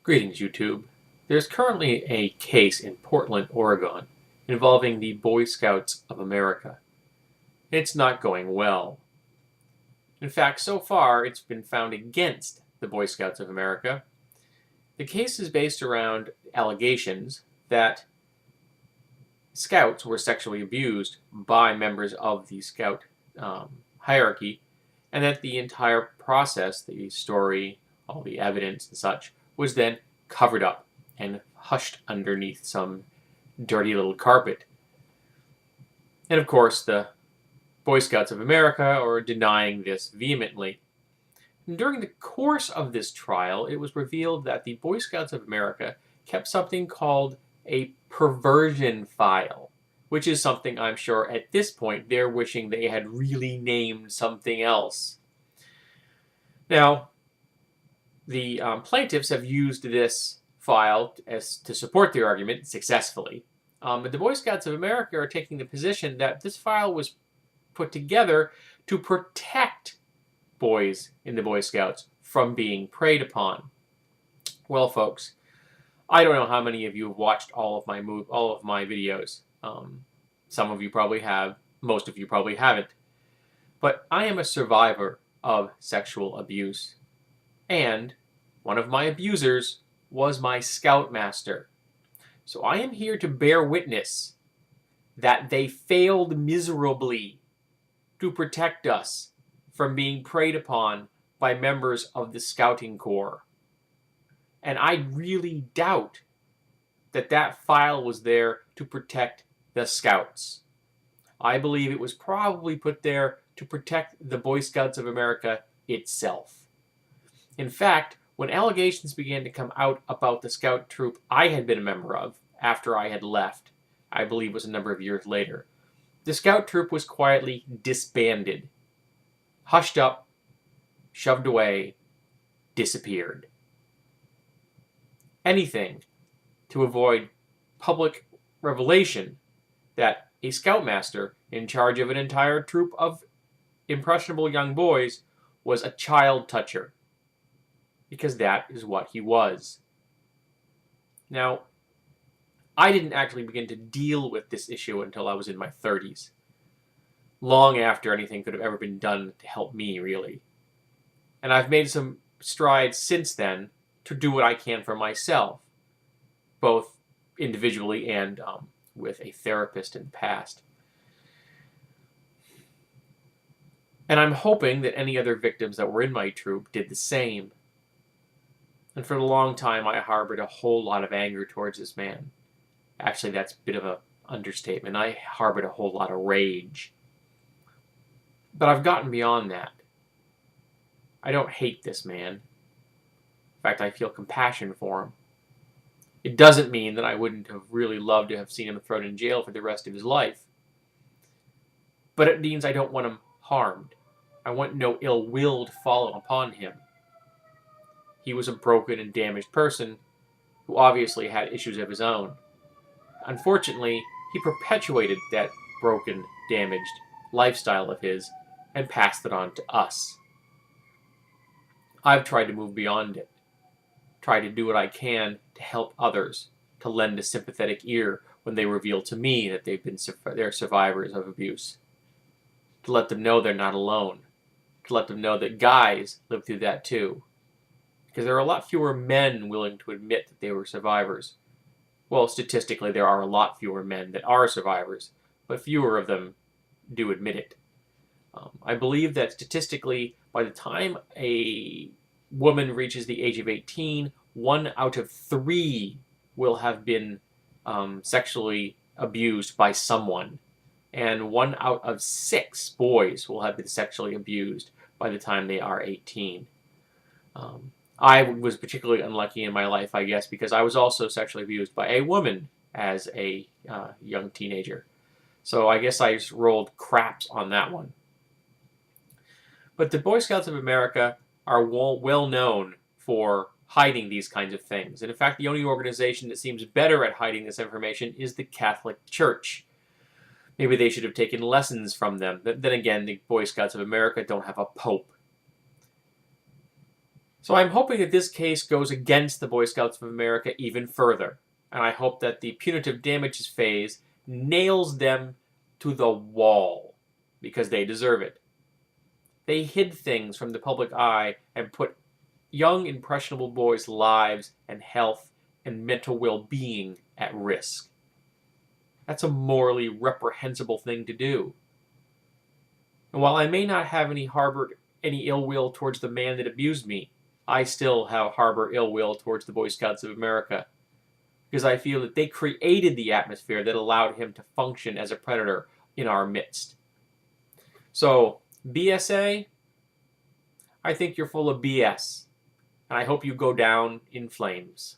Greetings, YouTube. There's currently a case in Portland, Oregon, involving the Boy Scouts of America. It's not going well. In fact, so far, it's been found against the Boy Scouts of America. The case is based around allegations that Scouts were sexually abused by members of the Scout hierarchy, and that the entire process, the story, all the evidence and such, was then covered up and hushed underneath some dirty little carpet. And of course, the Boy Scouts of America are denying this vehemently. And during the course of this trial, it was revealed that the Boy Scouts of America kept something called a perversion file, which is something I'm sure at this point they're wishing they had really named something else. Now, the plaintiffs have used this file to support their argument successfully. But the Boy Scouts of America are taking the position that this file was put together to protect boys in the Boy Scouts from being preyed upon. Well, folks, I don't know how many of you have watched all of my videos. Some of you probably have. Most of you probably haven't. But I am a survivor of sexual abuse. And one of my abusers was my scoutmaster. So I am here to bear witness that they failed miserably to protect us from being preyed upon by members of the Scouting Corps. And I really doubt that that file was there to protect the Scouts. I believe it was probably put there to protect the Boy Scouts of America itself. In fact, when allegations began to come out about the Scout troop I had been a member of after I had left, I believe it was a number of years later, the Scout troop was quietly disbanded, hushed up, shoved away, disappeared. Anything to avoid public revelation that a Scoutmaster in charge of an entire troop of impressionable young boys was a child toucher. Because that is what he was. Now, I didn't actually begin to deal with this issue until I was in my 30s. Long after anything could have ever been done to help me, really. And I've made some strides since then to do what I can for myself, both individually and with a therapist in the past. And I'm hoping that any other victims that were in my troop did the same. And for a long time, I harbored a whole lot of anger towards this man. Actually, that's a bit of an understatement. I harbored a whole lot of rage. But I've gotten beyond that. I don't hate this man. In fact, I feel compassion for him. It doesn't mean that I wouldn't have really loved to have seen him thrown in jail for the rest of his life. But it means I don't want him harmed. I want no ill will to follow upon him. He was a broken and damaged person who obviously had issues of his own. Unfortunately, he perpetuated that broken, damaged lifestyle of his and passed it on to us. I've tried to move beyond it, tried to do what I can to help others, to lend a sympathetic ear when they reveal to me that they're survivors of abuse, to let them know they're not alone, to let them know that guys live through that too. Because there are a lot fewer men willing to admit that they were survivors. Well, statistically, there are a lot fewer men that are survivors, but fewer of them do admit it. I believe that statistically, by the time a woman reaches the age of 18, 1 out of 3 will have been sexually abused by someone. And 1 out of 6 boys will have been sexually abused by the time they are 18. I was particularly unlucky in my life, I guess, because I was also sexually abused by a woman as a young teenager. So I guess I just rolled craps on that one. But the Boy Scouts of America are well known for hiding these kinds of things. And in fact, the only organization that seems better at hiding this information is the Catholic Church. Maybe they should have taken lessons from them. Then again, the Boy Scouts of America don't have a pope. So I'm hoping that this case goes against the Boy Scouts of America even further, and I hope that the punitive damages phase nails them to the wall, because they deserve it. They hid things from the public eye and put young, impressionable boys' lives and health and mental well-being at risk. That's a morally reprehensible thing to do. And while I may not have harbored any ill will towards the man that abused me, I still harbor ill will towards the Boy Scouts of America, because I feel that they created the atmosphere that allowed him to function as a predator in our midst. So, BSA, I think you're full of BS, and I hope you go down in flames.